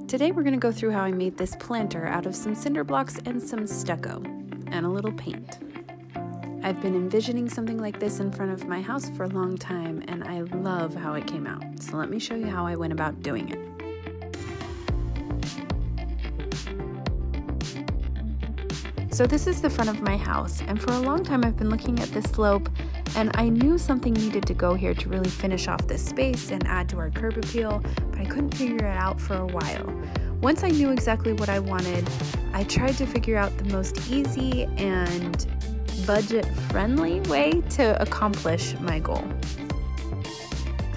Today we're going to go through how I made this planter out of some cinder blocks and some stucco and a little paint. I've been envisioning something like this in front of my house for a long time and I love how it came out. So let me show you how I went about doing it. So this is the front of my house, and for a long time I've been looking at this slope and I knew something needed to go here to really finish off this space and add to our curb appeal, but I couldn't figure it out for a while. Once I knew exactly what I wanted, I tried to figure out the most easy and budget-friendly way to accomplish my goal.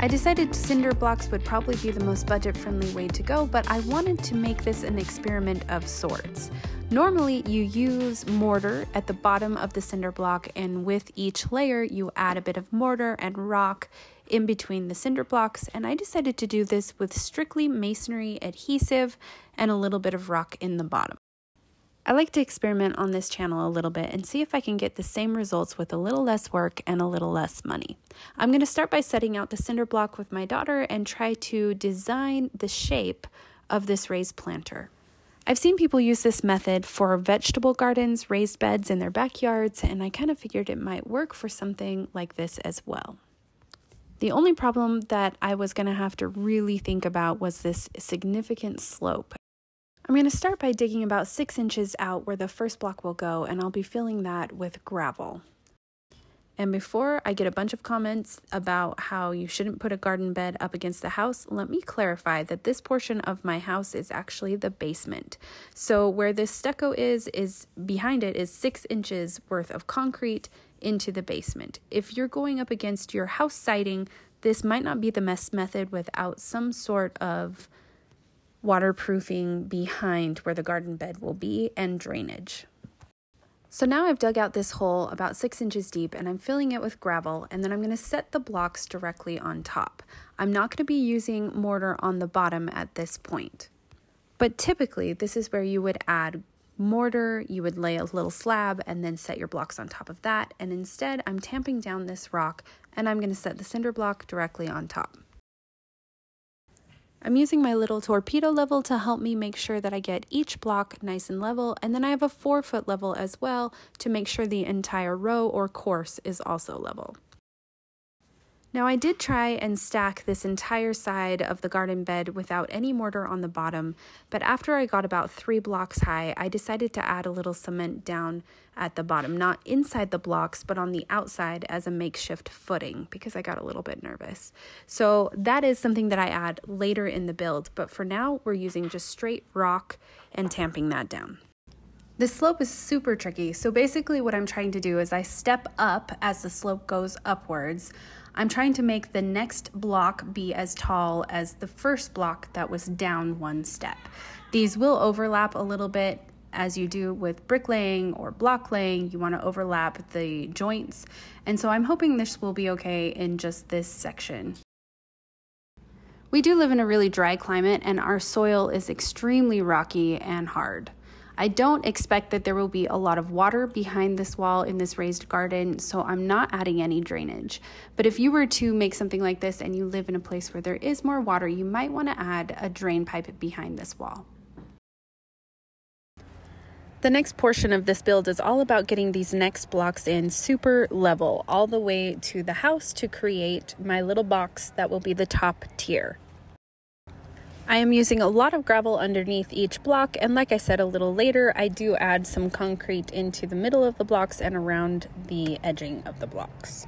I decided cinder blocks would probably be the most budget-friendly way to go, but I wanted to make this an experiment of sorts. Normally, you use mortar at the bottom of the cinder block, and with each layer, you add a bit of mortar and rock in between the cinder blocks, and I decided to do this with strictly masonry adhesive and a little bit of rock in the bottom. I like to experiment on this channel a little bit and see if I can get the same results with a little less work and a little less money. I'm going to start by setting out the cinder block with my daughter and try to design the shape of this raised planter. I've seen people use this method for vegetable gardens, raised beds in their backyards, and I kind of figured it might work for something like this as well. The only problem that I was going to have to really think about was this significant slope. I'm going to start by digging about 6 inches out where the first block will go, and I'll be filling that with gravel. And before I get a bunch of comments about how you shouldn't put a garden bed up against the house, let me clarify that this portion of my house is actually the basement. So where this stucco is behind it is 6 inches worth of concrete into the basement. If you're going up against your house siding, this might not be the best method without some sort of waterproofing behind where the garden bed will be and drainage. So now I've dug out this hole about 6 inches deep and I'm filling it with gravel, and then I'm going to set the blocks directly on top. I'm not going to be using mortar on the bottom at this point. But typically this is where you would add mortar, you would lay a little slab and then set your blocks on top of that, and instead I'm tamping down this rock and I'm going to set the cinder block directly on top. I'm using my little torpedo level to help me make sure that I get each block nice and level, and then I have a 4-foot level as well to make sure the entire row or course is also level. Now I did try and stack this entire side of the garden bed without any mortar on the bottom, but after I got about 3 blocks high, I decided to add a little cement down at the bottom, not inside the blocks, but on the outside as a makeshift footing because I got a little bit nervous. So that is something that I add later in the build, but for now we're using just straight rock and tamping that down. This slope is super tricky, so basically what I'm trying to do is I step up as the slope goes upwards. I'm trying to make the next block be as tall as the first block that was down 1 step. These will overlap a little bit as you do with bricklaying or block laying. You want to overlap the joints, and so I'm hoping this will be okay in just this section. We do live in a really dry climate and our soil is extremely rocky and hard. I don't expect that there will be a lot of water behind this wall in this raised garden, so I'm not adding any drainage. But if you were to make something like this and you live in a place where there is more water, you might want to add a drain pipe behind this wall. The next portion of this build is all about getting these next blocks in super level all the way to the house to create my little box that will be the top tier. I am using a lot of gravel underneath each block, and like I said a little later, I do add some concrete into the middle of the blocks and around the edging of the blocks.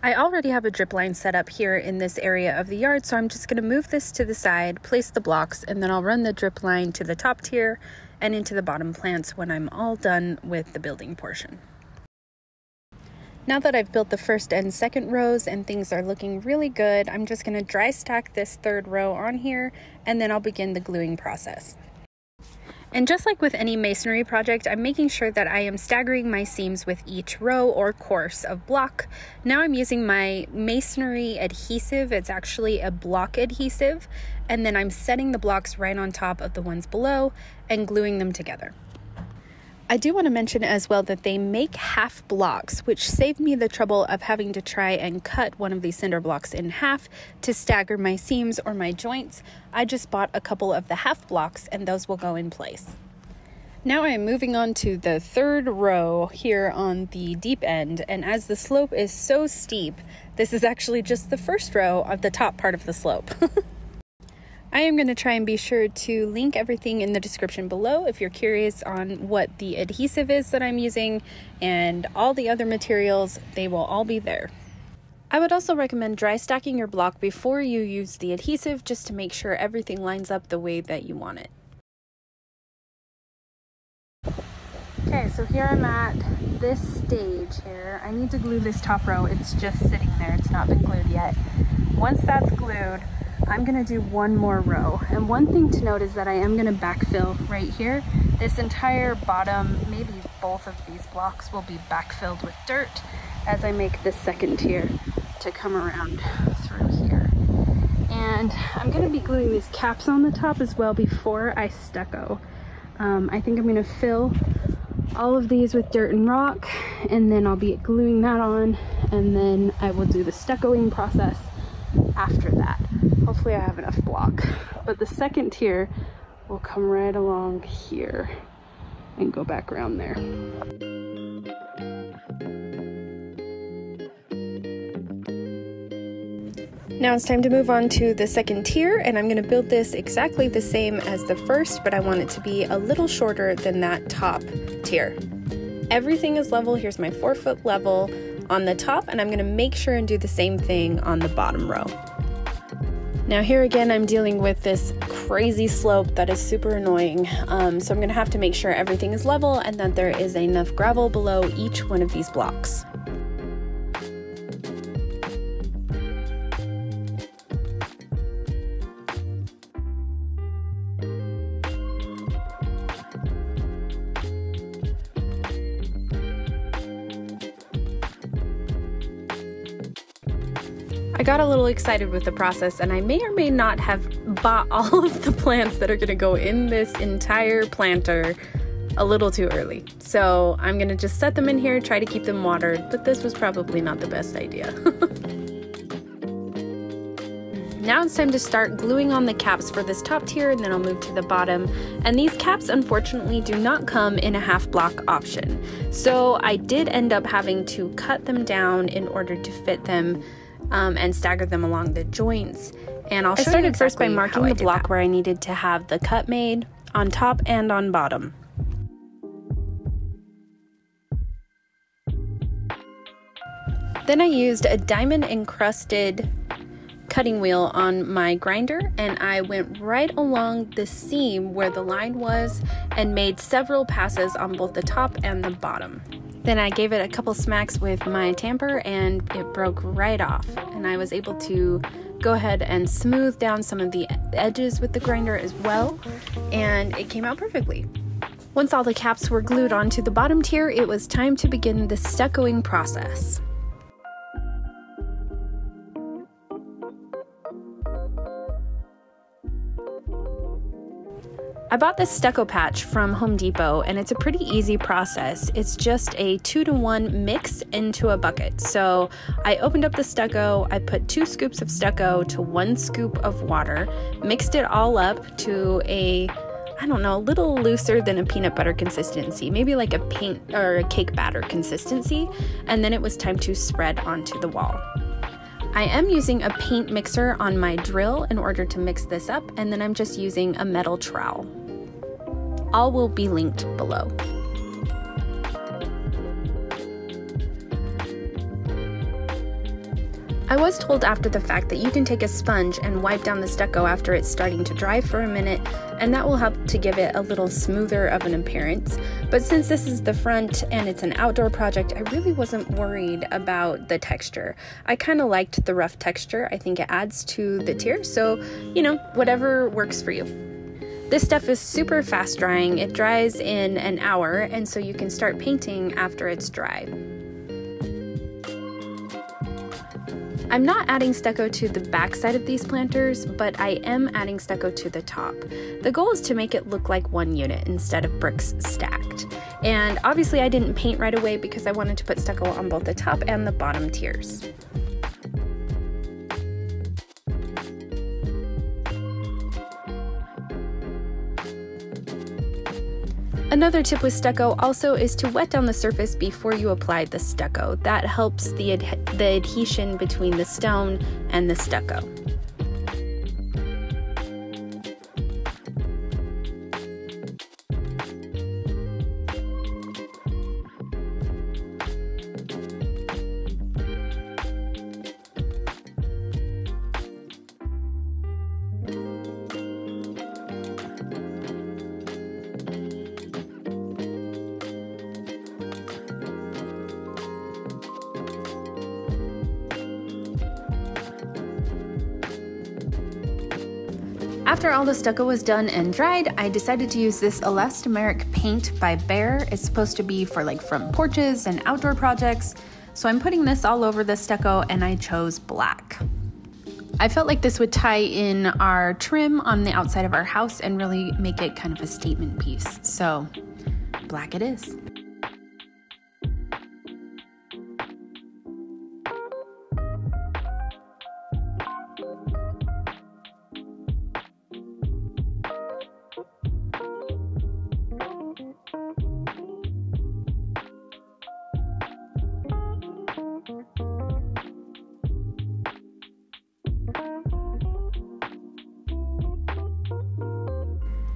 I already have a drip line set up here in this area of the yard, so I'm just going to move this to the side, place the blocks, and then I'll run the drip line to the top tier and into the bottom plants when I'm all done with the building portion. Now that I've built the first and second rows and things are looking really good, I'm just going to dry stack this 3rd row on here, and then I'll begin the gluing process. And just like with any masonry project, I'm making sure that I am staggering my seams with each row or course of block. Now I'm using my masonry adhesive. It's actually a block adhesive, and then I'm setting the blocks right on top of the ones below and gluing them together. I do want to mention as well that they make half blocks, which saved me the trouble of having to try and cut one of these cinder blocks in half to stagger my seams or my joints. I just bought a couple of the half blocks and those will go in place. Now I am moving on to the third row here on the deep end, and as the slope is so steep, this is actually just the first row of the top part of the slope. I am going to try and be sure to link everything in the description below if you're curious on what the adhesive is that I'm using, and all the other materials, they will all be there. I would also recommend dry stacking your block before you use the adhesive, just to make sure everything lines up the way that you want it. Okay, so here I'm at this stage here. I need to glue this top row. It's just sitting there. It's not been glued yet. Once that's glued, I'm gonna do one more row. And one thing to note is that I am gonna backfill right here. This entire bottom, maybe both of these blocks, will be backfilled with dirt as I make this second tier to come around through here. And I'm gonna be gluing these caps on the top as well before I stucco. I think I'm gonna fill all of these with dirt and rock, and then I'll be gluing that on, and then I will do the stuccoing process after that. Hopefully I have enough block. But the second tier will come right along here and go back around there. Now it's time to move on to the second tier, and I'm going to build this exactly the same as the first, but I want it to be a little shorter than that top tier. Everything is level. Here's my 4-foot level on the top, and I'm going to make sure and do the same thing on the bottom row. Now here again, I'm dealing with this crazy slope that is super annoying, so I'm going to have to make sure everything is level and that there is enough gravel below each one of these blocks. I got a little excited with the process, and I may or may not have bought all of the plants that are going to go in this entire planter a little too early. So I'm going to just set them in here, try to keep them watered, but this was probably not the best idea. Now it's time to start gluing on the caps for this top tier, and then I'll move to the bottom. And these caps unfortunately do not come in a half block option. So I did end up having to cut them down in order to fit them and stagger them along the joints. And I'll show you exactly. I started first by marking the block where I needed to have the cut made on top and on bottom. Then I used a diamond encrusted cutting wheel on my grinder, and I went right along the seam where the line was and made several passes on both the top and the bottom. Then I gave it a couple smacks with my tamper and it broke right off, and I was able to go ahead and smooth down some of the edges with the grinder as well, and it came out perfectly. Once all the caps were glued onto the bottom tier, it was time to begin the stuccoing process. I bought this stucco patch from Home Depot, and it's a pretty easy process. It's just a 2-to-1 mix into a bucket. So I opened up the stucco, I put 2 scoops of stucco to 1 scoop of water, mixed it all up to a, I don't know, a little looser than a peanut butter consistency, maybe like a paint or a cake batter consistency, and then it was time to spread onto the wall. I am using a paint mixer on my drill in order to mix this up, and then I'm just using a metal trowel. All will be linked below. I was told after the fact that you can take a sponge and wipe down the stucco after it's starting to dry for a minute, and that will help to give it a little smoother of an appearance. But since this is the front and it's an outdoor project, I really wasn't worried about the texture. I kind of liked the rough texture. I think it adds to the tier, so, you know, whatever works for you. This stuff is super fast drying. It dries in an hour, and so you can start painting after it's dry. I'm not adding stucco to the back side of these planters, but I am adding stucco to the top. The goal is to make it look like one unit instead of bricks stacked. And obviously I didn't paint right away because I wanted to put stucco on both the top and the bottom tiers. Another tip with stucco also is to wet down the surface before you apply the stucco. That helps the adhesion between the stone and the stucco. After all the stucco was done and dried, I decided to use this elastomeric paint by Behr. It's supposed to be for like front porches and outdoor projects. So I'm putting this all over the stucco and I chose black. I felt like this would tie in our trim on the outside of our house and really make it kind of a statement piece. So black it is.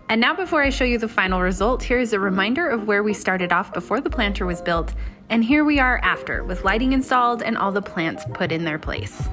And now before I show you the final result, here's a reminder of where we started off before the planter was built, and here we are after, with lighting installed and all the plants put in their place.